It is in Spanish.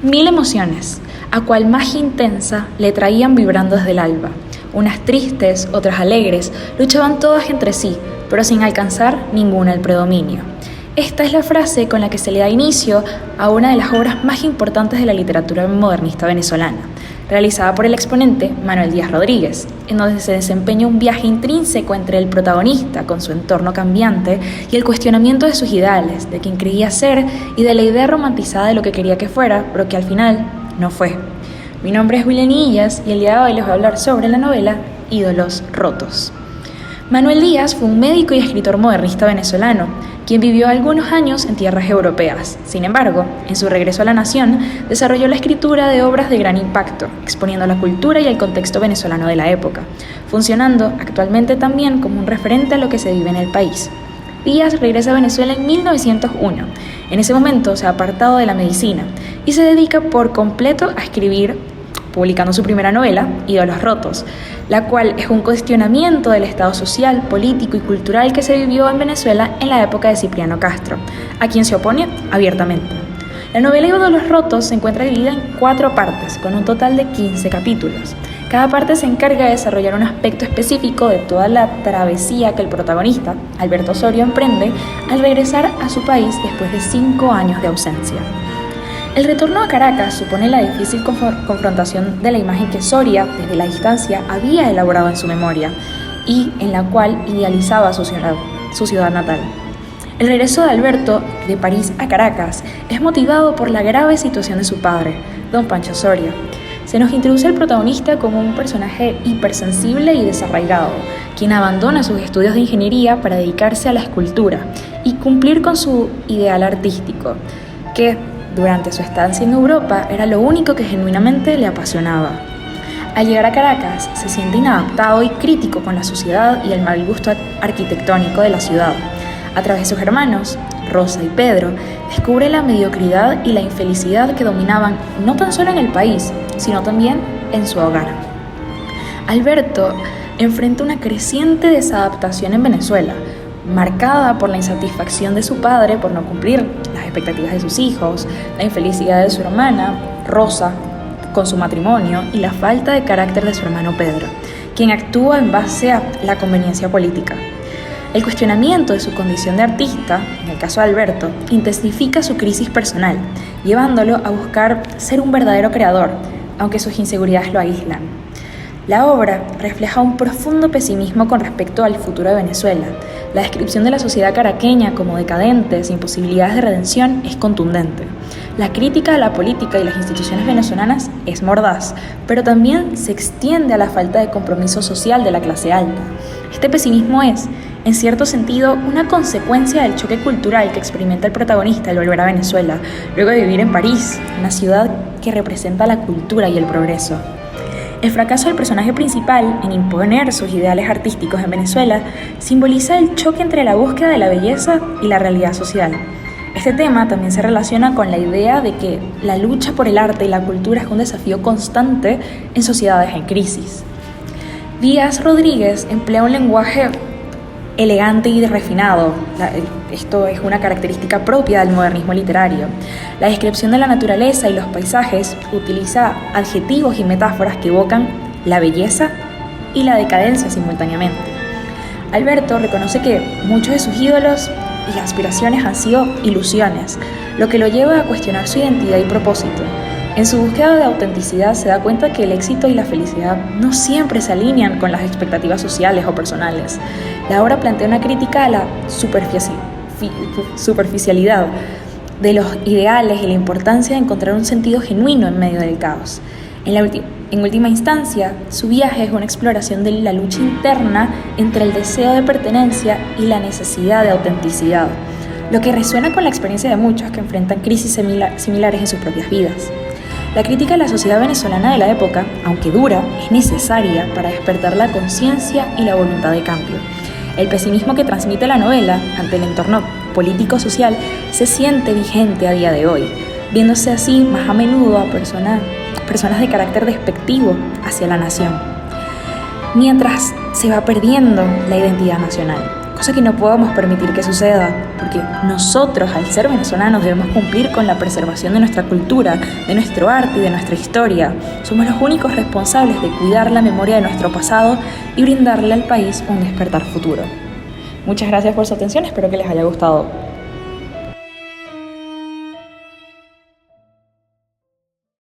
Mil emociones, a cual más intensa le traían vibrando desde el alba. Unas tristes, otras alegres, luchaban todas entre sí, pero sin alcanzar ninguna el predominio. Esta es la frase con la que se le da inicio a una de las obras más importantes de la literatura modernista venezolana, realizada por el exponente Manuel Díaz Rodríguez, en donde se desempeña un viaje intrínseco entre el protagonista con su entorno cambiante y el cuestionamiento de sus ideales, de quien creía ser y de la idea romantizada de lo que quería que fuera, pero que al final no fue. Mi nombre es William Illas y el día de hoy les voy a hablar sobre la novela Ídolos Rotos. Manuel Díaz fue un médico y escritor modernista venezolano, quien vivió algunos años en tierras europeas. Sin embargo, en su regreso a la nación, desarrolló la escritura de obras de gran impacto, exponiendo la cultura y el contexto venezolano de la época, funcionando actualmente también como un referente a lo que se vive en el país. Díaz regresa a Venezuela en 1901. En ese momento se ha apartado de la medicina y se dedica por completo a escribir, publicando su primera novela, Ídolos Rotos, la cual es un cuestionamiento del estado social, político y cultural que se vivió en Venezuela en la época de Cipriano Castro, a quien se opone abiertamente. La novela Ídolos Rotos se encuentra dividida en 4 partes, con un total de 15 capítulos. Cada parte se encarga de desarrollar un aspecto específico de toda la travesía que el protagonista, Alberto Osorio, emprende al regresar a su país después de 5 años de ausencia. El retorno a Caracas supone la difícil confrontación de la imagen que Soria, desde la distancia, había elaborado en su memoria y en la cual idealizaba su ciudad natal. El regreso de Alberto de París a Caracas es motivado por la grave situación de su padre, don Pancho Soria. Se nos introduce al protagonista como un personaje hipersensible y desarraigado, quien abandona sus estudios de ingeniería para dedicarse a la escultura y cumplir con su ideal artístico, que durante su estancia en Europa era lo único que genuinamente le apasionaba. Al llegar a Caracas, se siente inadaptado y crítico con la sociedad y el mal gusto arquitectónico de la ciudad. A través de sus hermanos, Rosa y Pedro, descubre la mediocridad y la infelicidad que dominaban no tan solo en el país, sino también en su hogar. Alberto enfrenta una creciente desadaptación en Venezuela, marcada por la insatisfacción de su padre por no cumplir las expectativas de sus hijos, la infelicidad de su hermana, Rosa, con su matrimonio y la falta de carácter de su hermano Pedro, quien actúa en base a la conveniencia política. El cuestionamiento de su condición de artista, en el caso de Alberto, intensifica su crisis personal, llevándolo a buscar ser un verdadero creador, aunque sus inseguridades lo aíslan. La obra refleja un profundo pesimismo con respecto al futuro de Venezuela. La descripción de la sociedad caraqueña como decadente, sin posibilidades de redención, es contundente. La crítica a la política y las instituciones venezolanas es mordaz, pero también se extiende a la falta de compromiso social de la clase alta. Este pesimismo es, en cierto sentido, una consecuencia del choque cultural que experimenta el protagonista al volver a Venezuela, luego de vivir en París, una ciudad que representa la cultura y el progreso. El fracaso del personaje principal en imponer sus ideales artísticos en Venezuela simboliza el choque entre la búsqueda de la belleza y la realidad social. Este tema también se relaciona con la idea de que la lucha por el arte y la cultura es un desafío constante en sociedades en crisis. Díaz Rodríguez emplea un lenguaje elegante y refinado. Esto es una característica propia del modernismo literario. La descripción de la naturaleza y los paisajes utiliza adjetivos y metáforas que evocan la belleza y la decadencia simultáneamente. Alberto reconoce que muchos de sus ídolos y aspiraciones han sido ilusiones, lo que lo lleva a cuestionar su identidad y propósito. En su búsqueda de autenticidad se da cuenta que el éxito y la felicidad no siempre se alinean con las expectativas sociales o personales. La obra plantea una crítica a la superficialidad de los ideales y la importancia de encontrar un sentido genuino en medio del caos. En última instancia, su viaje es una exploración de la lucha interna entre el deseo de pertenencia y la necesidad de autenticidad, lo que resuena con la experiencia de muchos que enfrentan crisis similares en sus propias vidas. La crítica a la sociedad venezolana de la época, aunque dura, es necesaria para despertar la conciencia y la voluntad de cambio. El pesimismo que transmite la novela ante el entorno político-social se siente vigente a día de hoy, viéndose así más a menudo a personas de carácter despectivo hacia la nación, mientras se va perdiendo la identidad nacional. cosa que no podemos permitir que suceda, porque nosotros, al ser venezolanos, debemos cumplir con la preservación de nuestra cultura, de nuestro arte y de nuestra historia. Somos los únicos responsables de cuidar la memoria de nuestro pasado y brindarle al país un despertar futuro. Muchas gracias por su atención, espero que les haya gustado.